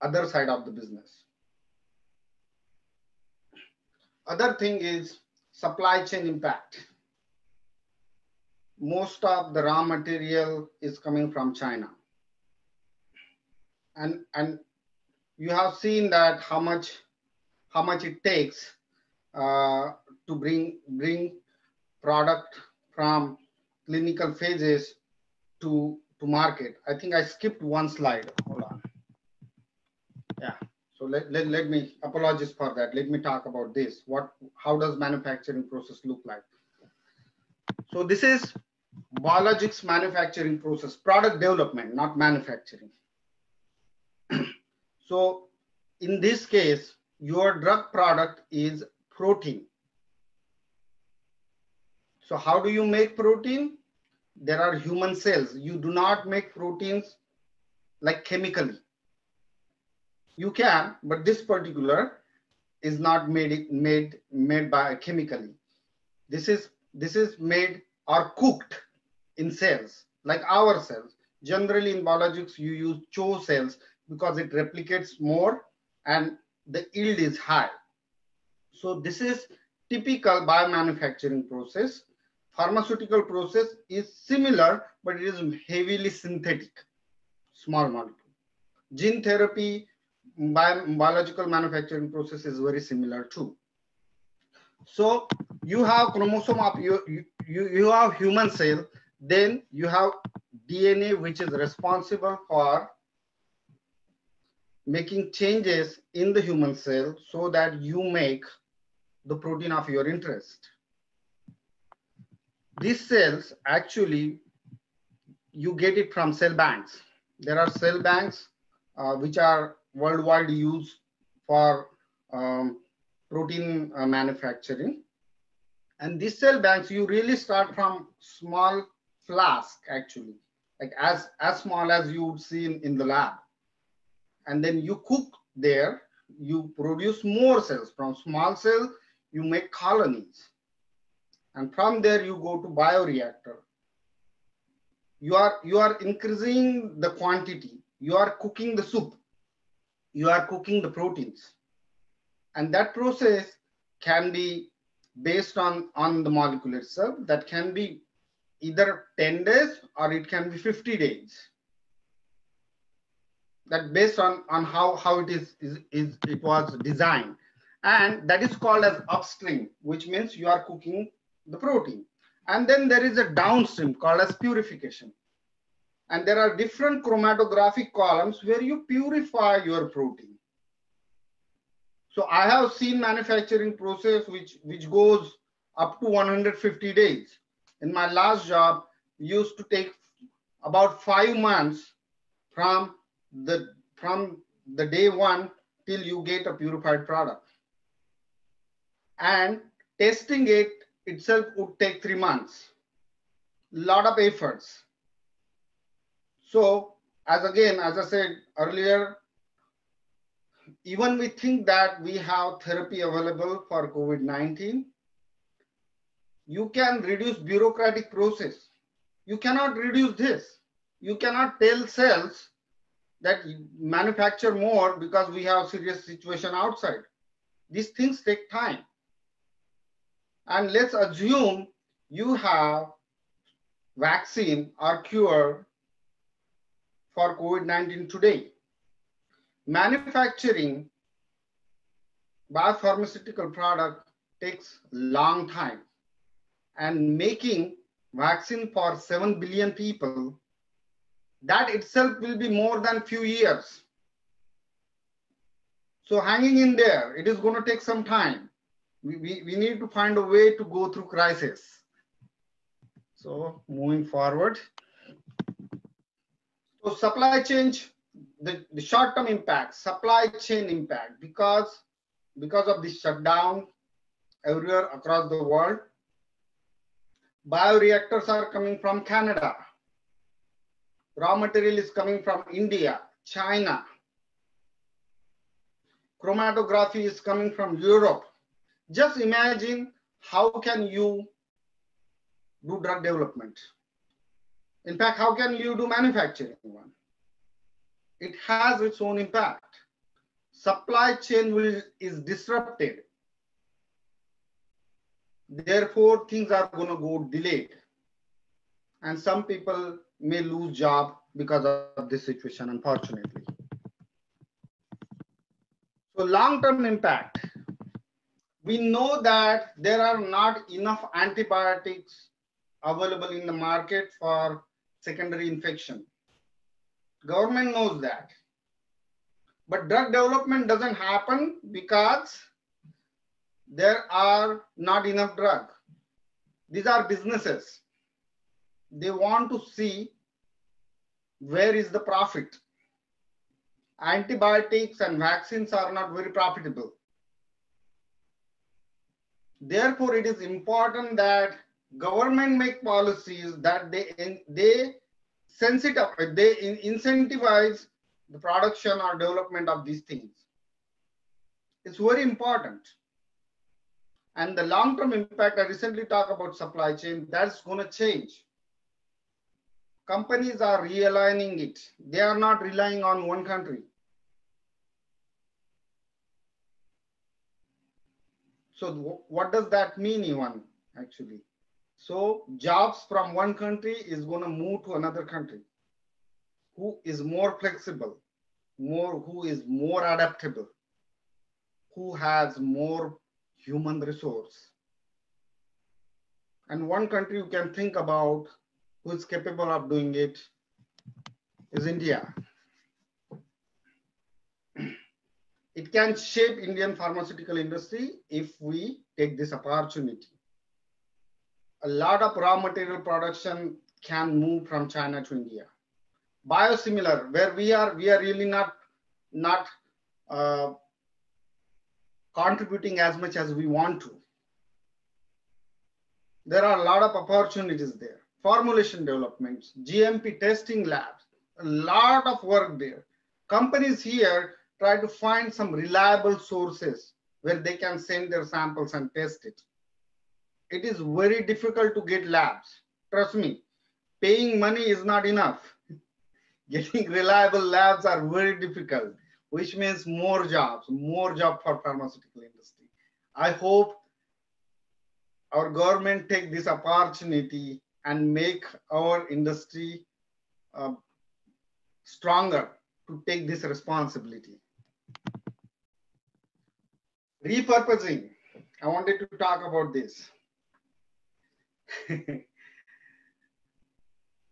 other side of the business. Other thing is supply chain impact. Most of the raw material is coming from China. And you have seen that how much it takes to bring product from clinical phases to market. I think I skipped one slide. Hold on. Yeah. So let me, apologies for that. Let me talk about this. How does manufacturing process look like? So this is biologics manufacturing process, product development, not manufacturing. So in this case, your drug product is protein. So how do you make protein? There are human cells. You do not make proteins like chemically. You can, but this particular is not made by chemically. This is made or cooked in cells, like our cells. Generally in biologics, you use CHO cells because it replicates more and the yield is high. So this is typical biomanufacturing process. Pharmaceutical process is similar, but it is heavily synthetic, small molecule. Gene therapy, biological manufacturing process is very similar too. So you have chromosome of you have human cell, then you have DNA, which is responsible for making changes in the human cell so that you make the protein of your interest. These cells, actually, you get it from cell banks. There are cell banks which are worldwide used for protein manufacturing. And these cell banks, you really start from small flask, actually, like as small as you would see in the lab. And then you cook there, you produce more cells. From small cells, you make colonies. And from there, you go to bioreactor. You are increasing the quantity. You are cooking the soup. You are cooking the proteins. And that process can be based on the molecule itself. That can be either 10 days or it can be 50 days. That based on how it was designed. And that is called as upstream, which means you are cooking the protein. And then there is a downstream called as purification. And there are different chromatographic columns where you purify your protein. So I have seen manufacturing process which goes up to 150 days. In my last job, we used to take about 5 months from the day one till you get a purified product. And testing it itself would take 3 months. Lot of efforts. So as I said earlier, even we think that we have therapy available for COVID-19, you can reduce bureaucratic process. You cannot reduce this. You cannot tell cells that you manufacture more because we have serious situation outside. These things take time. And let's assume you have vaccine or cure for COVID-19 today. Manufacturing biopharmaceutical product takes long time, and making vaccine for 7 billion people, that itself will be more than few years. So hanging in there, it is going to take some time. We need to find a way to go through crisis. So moving forward. So supply chain, the short-term impact, supply chain impact, because of the shutdown everywhere across the world. Bioreactors are coming from Canada. Raw material is coming from India, China. Chromatography is coming from Europe. Just imagine, how can you do drug development? In fact, how can you do manufacturing one? It has its own impact. Supply chain is disrupted. Therefore, things are going to go delayed. And some people may lose job because of this situation, unfortunately. So long-term impact. We know that there are not enough antibiotics available in the market for secondary infection. Government knows that. But drug development doesn't happen because there are not enough drug. These are businesses. They want to see where is the profit. Antibiotics and vaccines are not very profitable. Therefore, it is important that government make policies that they incentivize the production or development of these things. It's very important. And the long-term impact, I recently talked about supply chain, that's going to change. Companies are realigning it. They are not relying on one country. So what does that mean, Ivan, actually? So jobs from one country is going to move to another country who is more flexible, who is more adaptable, who has more human resource. And one country you can think about who is capable of doing it is India. It can shape Indian pharmaceutical industry if we take this opportunity. A lot of raw material production can move from China to India. Biosimilar, where we are really not contributing as much as we want to. There are a lot of opportunities there. Formulation developments, GMP testing labs, a lot of work there. Companies here try to find some reliable sources where they can send their samples and test it. It is very difficult to get labs. Trust me, paying money is not enough. Getting reliable labs are very difficult, which means more jobs for pharmaceutical industry. I hope our government take this opportunity and make our industry stronger to take this responsibility. Repurposing. I wanted to talk about this.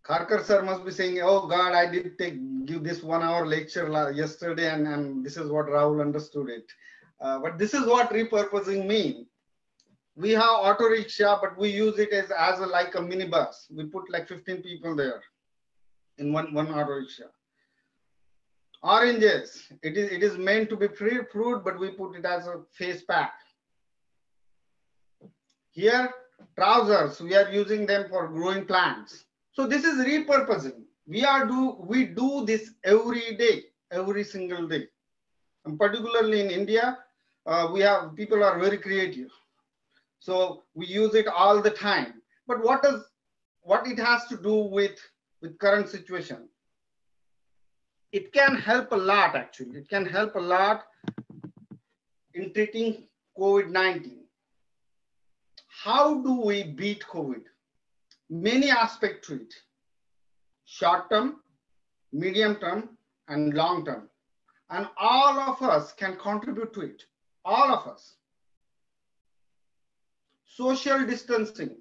Kharkar sir must be saying, oh God, I did give this 1 hour lecture yesterday and this is what Rahul understood it. But this is what repurposing means. We have auto rickshaw, but we use it as like a minibus. We put like 15 people there in one auto rickshaw. Oranges, it is meant to be fruit, but we put it as a face pack. Here, trousers, we are using them for growing plants. So this is repurposing. We do this every day, every single day. And particularly in India, people are very creative. So we use it all the time. But what it has to do with current situation? It can help a lot, actually. It can help a lot in treating COVID-19. How do we beat COVID? Many aspects to it. Short term, medium term, and long term. And all of us can contribute to it. All of us. Social distancing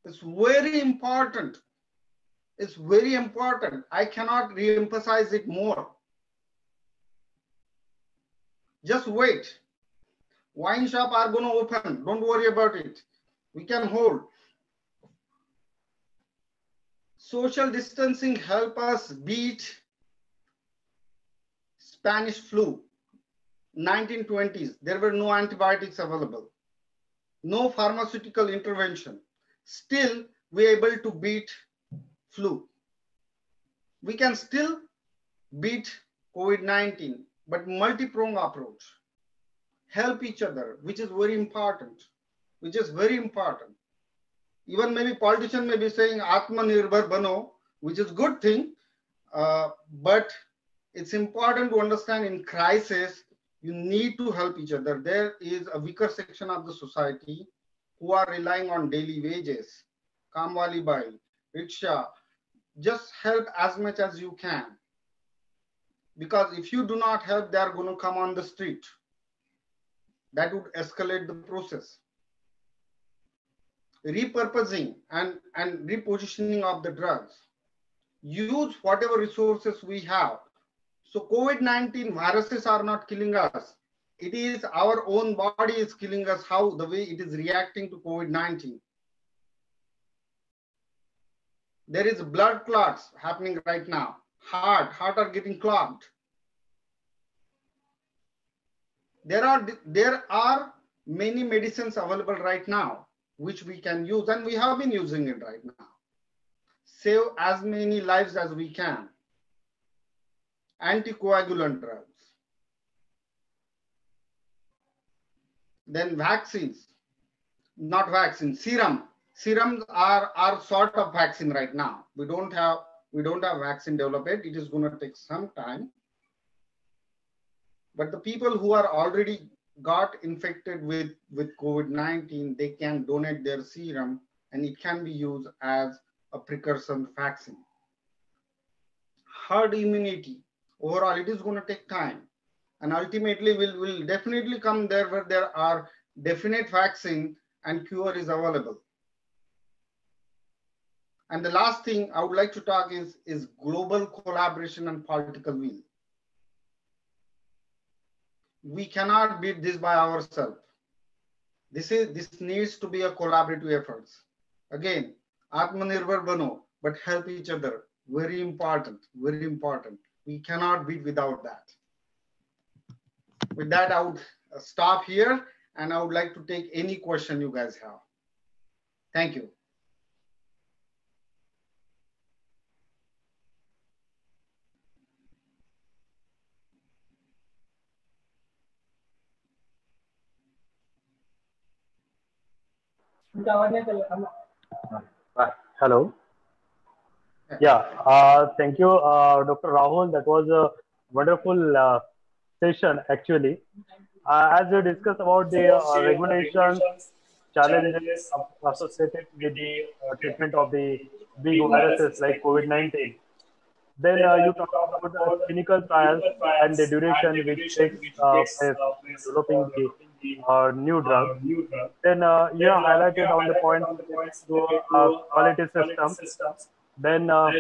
is very important. It's very important. I cannot re-emphasize it more. Just wait. Wine shop are going to open. Don't worry about it. We can hold. Social distancing help us beat Spanish flu, 1920s, there were no antibiotics available, no pharmaceutical intervention. Still, we are able to beat flu. We can still beat COVID-19, but multi-pronged approach. Help each other, which is very important, Even maybe politician may be saying Atmanirbhar Bano, which is good thing, but it's important to understand in crisis, you need to help each other. There is a weaker section of the society who are relying on daily wages, kamwali bai, rickshaw. Just help as much as you can. Because if you do not help, they are going to come on the street. That would escalate the process. Repurposing and repositioning of the drugs. Use whatever resources we have. So COVID-19 viruses are not killing us. It is our own body is killing us, how the way it is reacting to COVID-19. There is blood clots happening right now. Heart are getting clogged. There are many medicines available right now, which we can use, and we have been using it right now. Save as many lives as we can. Anticoagulant drugs. Then vaccines, not vaccines, serum. Serums are sort of vaccine right now. We don't have vaccine developed. It is going to take some time. But the people who are already got infected with COVID-19, they can donate their serum and it can be used as a precursor vaccine. Herd immunity. Overall, it is going to take time. And ultimately, will definitely come there where there are definite vaccine and cure is available. And the last thing I would like to talk is global collaboration and political will. We cannot beat this by ourselves. This needs to be a collaborative effort. Again, Atmanirbhar Bano, but help each other. Very important, very important. We cannot beat without that. With that, I would stop here and I would like to take any question you guys have. Thank you. Hello. Thank you, Dr. Rahul. That was a wonderful session, actually. As we discussed about the regulations, challenges associated with the treatment of the big viruses like COVID-19. Then you talk about the clinical trials and the duration which takes place developing the new drug. Then you have highlighted on the points related to quality systems. Then a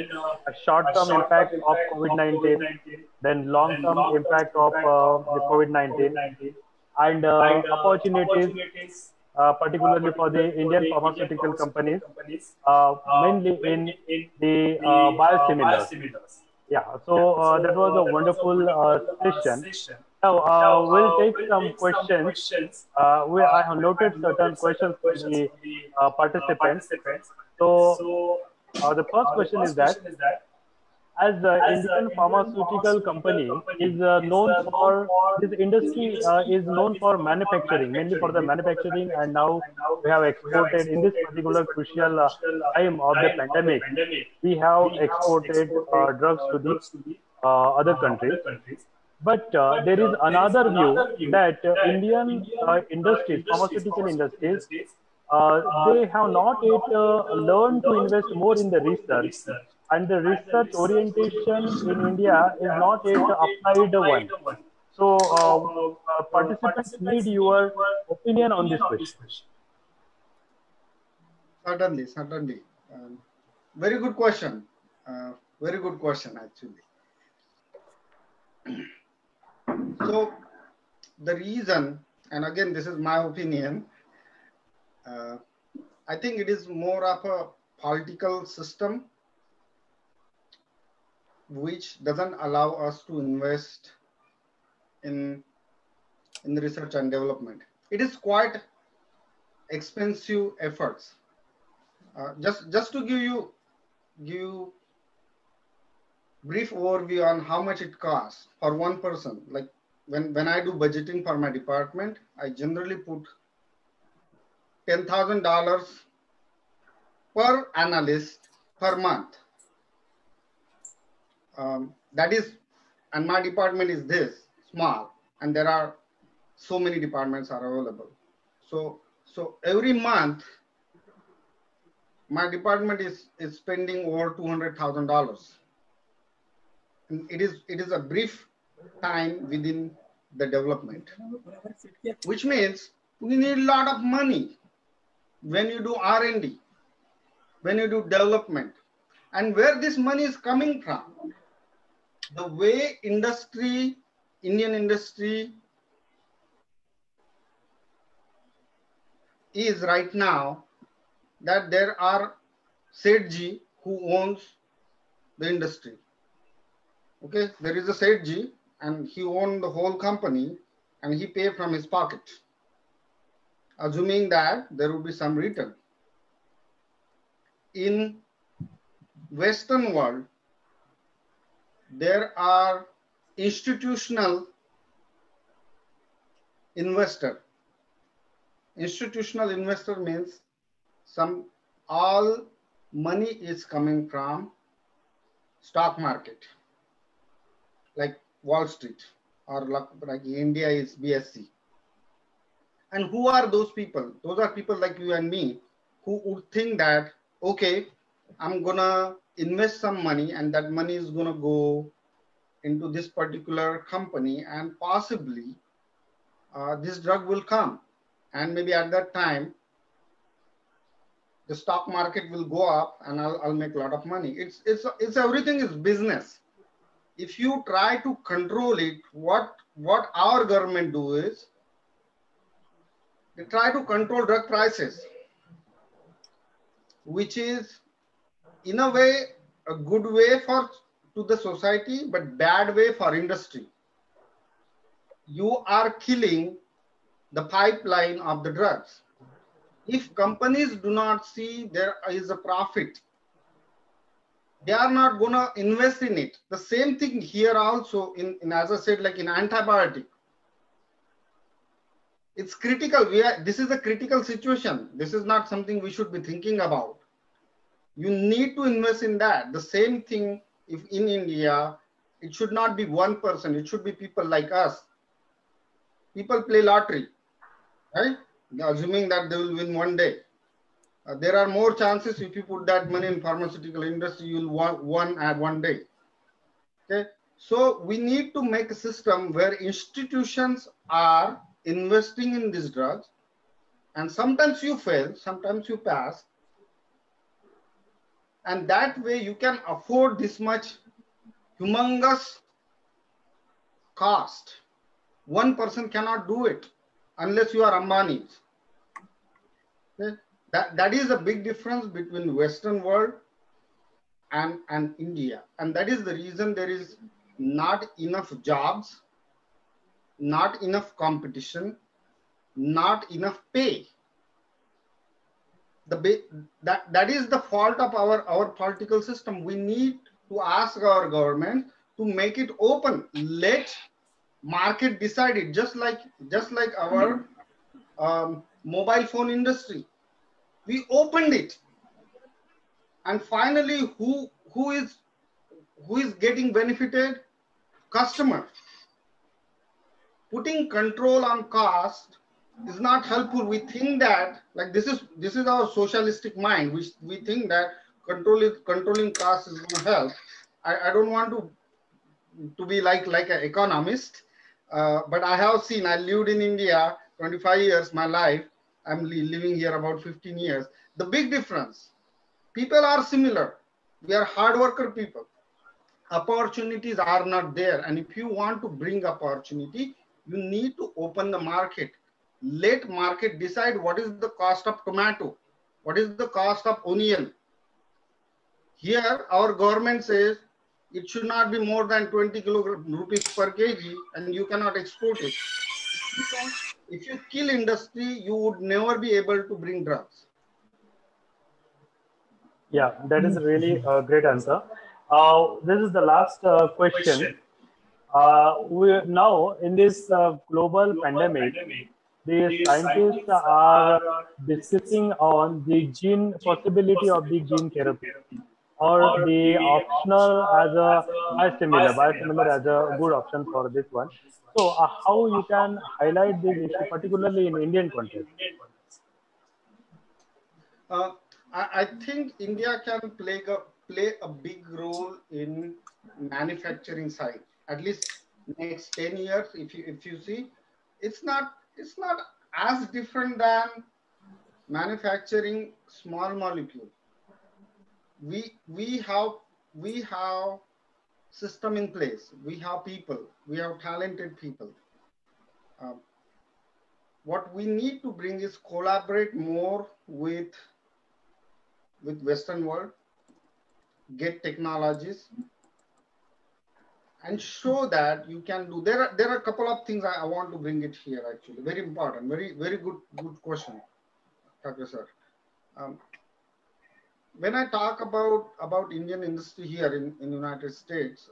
short-term impact of COVID-19, then long-term impact of the COVID-19, and opportunities, particularly for the Indian pharmaceutical companies, mainly in the biosimilars. Yeah, so that was a wonderful session. Now we'll take some questions. I have noted certain questions from the participants. So the first question is that, as the Indian pharmaceutical company is known for, this industry is known for manufacturing, mainly for the manufacturing, and now we have exported in this particular crucial time of the pandemic. We have exported drugs to the other countries. But there is another view that Indian industries, pharmaceutical industries, they have not yet learned to invest more in the research, and the research orientation in India is not yet applied one. So participants need your opinion on this question. Certainly. Very good question. Very good question, actually. So the reason, and again, this is my opinion, I think it is more of a political system which doesn't allow us to invest in the research and development. It is quite expensive efforts. Just to give you brief overview on how much it costs for one person. Like when I do budgeting for my department, I generally put $10,000 per analyst per month. That is, and my department is this small, and there are so many departments are available. So every month, my department is spending over $200,000. It is a brief time within the development, which means we need a lot of money when you do R&D, when you do development, and where this money is coming from. The way industry, Indian industry is right now, that there are Sethji who owns the industry. Okay, there is a Sethji and he owned the whole company and he paid from his pocket, assuming that there will be some return. In Western world, there are institutional investor. Institutional investor means all money is coming from stock market, like Wall Street, or like India is BSE. And who are those people? Those are people like you and me who would think that, okay, I'm gonna invest some money and that money is gonna go into this particular company and possibly this drug will come. And maybe at that time, the stock market will go up and I'll make a lot of money. It's everything is business. If you try to control it, what our government do is they try to control drug prices, which is in a way a good way to the society, but bad way for industry. You are killing the pipeline of the drugs. If companies do not see there is a profit, they are not gonna invest in it. The same thing here also in as I said, like in antibiotic. It's critical. This is a critical situation. This is not something we should be thinking about. You need to invest in that. The same thing if in India, it should not be one person. It should be people like us. People play lottery, right? Assuming that they will win one day. There are more chances if you put that money in pharmaceutical industry, you'll win at one day. Okay, so we need to make a system where institutions are investing in these drugs, and sometimes you fail, sometimes you pass, and that way you can afford this much humongous cost. One person cannot do it unless you are Ambani. Okay? That is a big difference between Western world and India. And that is the reason there is not enough jobs, not enough competition, not enough pay. That is the fault of our political system. We need to ask our government to make it open. Let market decide it, just like our mobile phone industry. We opened it, and finally, who is getting benefited? Customer. Putting control on cost is not helpful. We think that, like, this is our socialistic mind. We think that controlling cost is going to help. I don't want to be like an economist, but I have seen. I lived in India 25 years, my life. I'm living here about 15 years. The big difference, people are similar. We are hard worker people. Opportunities are not there. And if you want to bring opportunity, you need to open the market. Let market decide what is the cost of tomato, what is the cost of onion. Here, our government says It should not be more than 20 rupees per kg, and you cannot export it. If you kill industry, you would never be able to bring drugs. Yeah, that is really a great answer. This is the last question. We now in this global pandemic, the scientists are discussing on the gene possibility of the gene therapy or the optional as a biosimilar as a good option for this one. So, how you can highlight this issue, particularly in Indian context? I think India can play a big role in manufacturing side. At least next 10 years, if you see, it's not as different than manufacturing small molecule. We have system in place. We have people. We have talented people. Um, what we need to bring is collaborate more with Western world, get technologies, and show that you can do. There are a couple of things I want to bring it here. Actually, very important, very good question, Dr. Sir. Um, when I talk about Indian industry here in United States,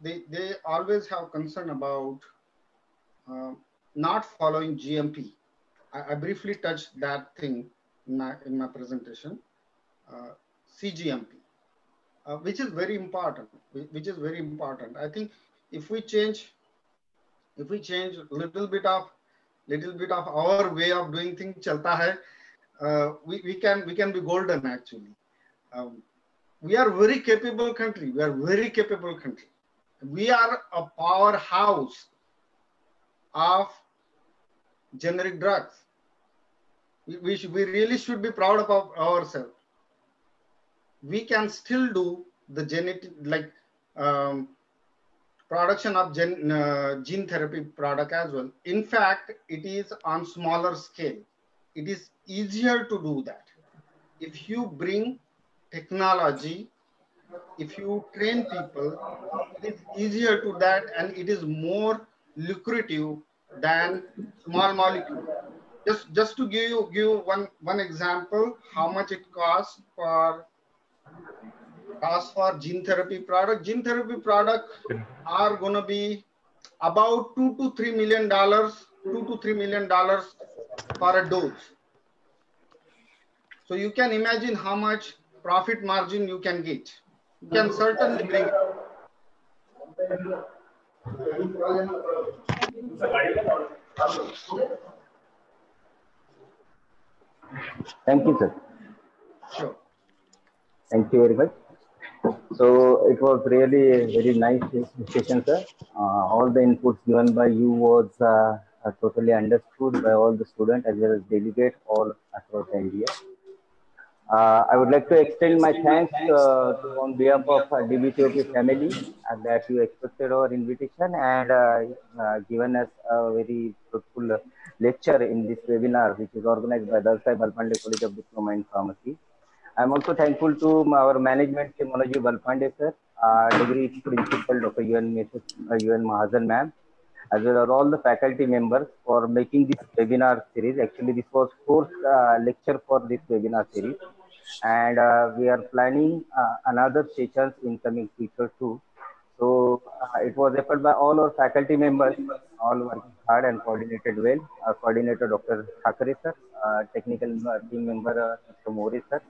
they always have concern about not following GMP. I briefly touched that thing in my presentation. CGMP, which is very important. Which is very important. I think if we change little bit of our way of doing things, chalta hai, we can be golden actually. We are very capable country. We are very capable country. We are a powerhouse of generic drugs. We really should be proud of ourselves. We can still do the genetic, like production of gene therapy product as well. In fact, it is on smaller scale. It is easier to do that. If you bring technology, if you train people, it is easier to that, and it is more lucrative than small molecule. Just to give you one example, how much it costs for gene therapy product. Gene therapy product are going to be about $2 to $3 million, for a dose. So you can imagine how much profit margin you can get. You can certainly bring it. Thank you, sir. Sure. Thank you very much. So it was really a very nice discussion, sir. All the inputs given by you was totally understood by all the students as well as delegates all across India. I would like to extend my thanks on behalf of DBTOP family that you accepted our invitation and given us a very fruitful lecture in this webinar, which is organized by Dalsai Balpande College of Diploma in Pharmacy. I'm also thankful to our management, Manoji Balpande sir, degree principal Dr. UN Mahajan ma'am, as well as all the faculty members for making this webinar series. Actually, this was fourth lecture for this webinar series, and we are planning another sessions in coming future too. So it was effort by all our faculty members, all working hard and coordinated well. Coordinator Dr. Thakare sir, technical team member Mr. Mori sir,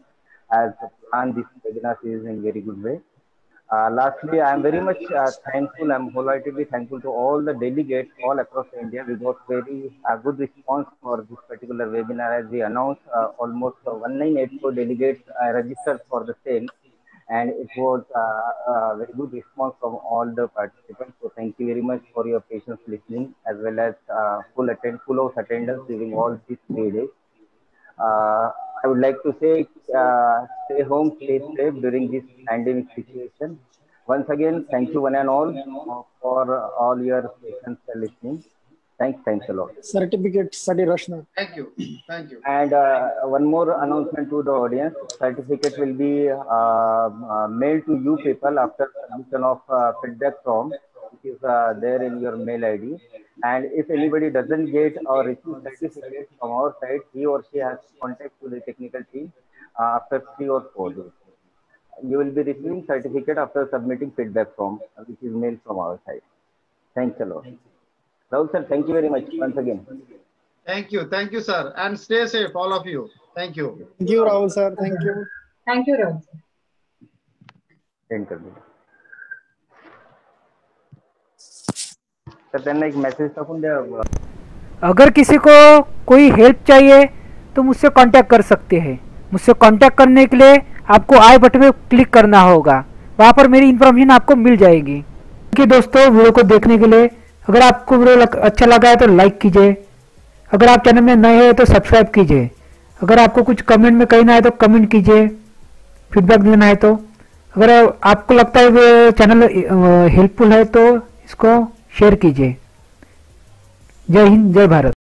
has planned this webinar series in very good way. Lastly, I am very much thankful. I am wholeheartedly thankful to all the delegates all across India. We got very good response for this particular webinar as we announced almost 1984 delegates registered for the same. And it was a very good response from all the participants. So thank you very much for your patience listening as well as full house attendance during all these 3 days. I would like to say, stay home, stay safe during this pandemic situation. Once again, thank you one and all for all your patience and listening. Thanks a lot. Certificate study Rashna. Thank you. Thank you. And one more announcement to the audience: certificate will be mailed to you people after submission of feedback form, which is there in your mail ID. And if anybody doesn't get or receive certificate from our side, he or she has to contact to the technical team after 3 or 4 days. You will be receiving certificate after submitting feedback form, which is mailed from our side. Thanks a lot. Rahul sir, thank you very much once again. Thank you, sir. And stay safe, all of you. Thank you. Thank you, Rahul sir. Thank you. Thank you, Rahul. Send कर दो sir. त्यांना एक message टाकून द्या. अगर किसी को कोई हेल्प चाहिए तो मुझसे कांटेक्ट कर सकते हैं. मुझसे कांटेक्ट करने के लिए आपको आई बटन पे क्लिक करना होगा, वहाँ पर मेरी इन्फॉर्मेशन आपको मिल जाएगी. कि दोस्तों वीडियो को देखने के लिए, अगर आपको वीडियो अच्छा लगा है तो लाइक कीजिए, अगर आप चैनल में नए हैं तो सब्सक्राइब कीजिए, अगर आपको कुछ कमेंट में कहना है तो कमेंट कीजिए, फीडबैक देना है तो, अगर आपको लगता है वो चैनल हेल्पफुल है तो इसको शेयर कीजिए. जय हिंद, जय भारत.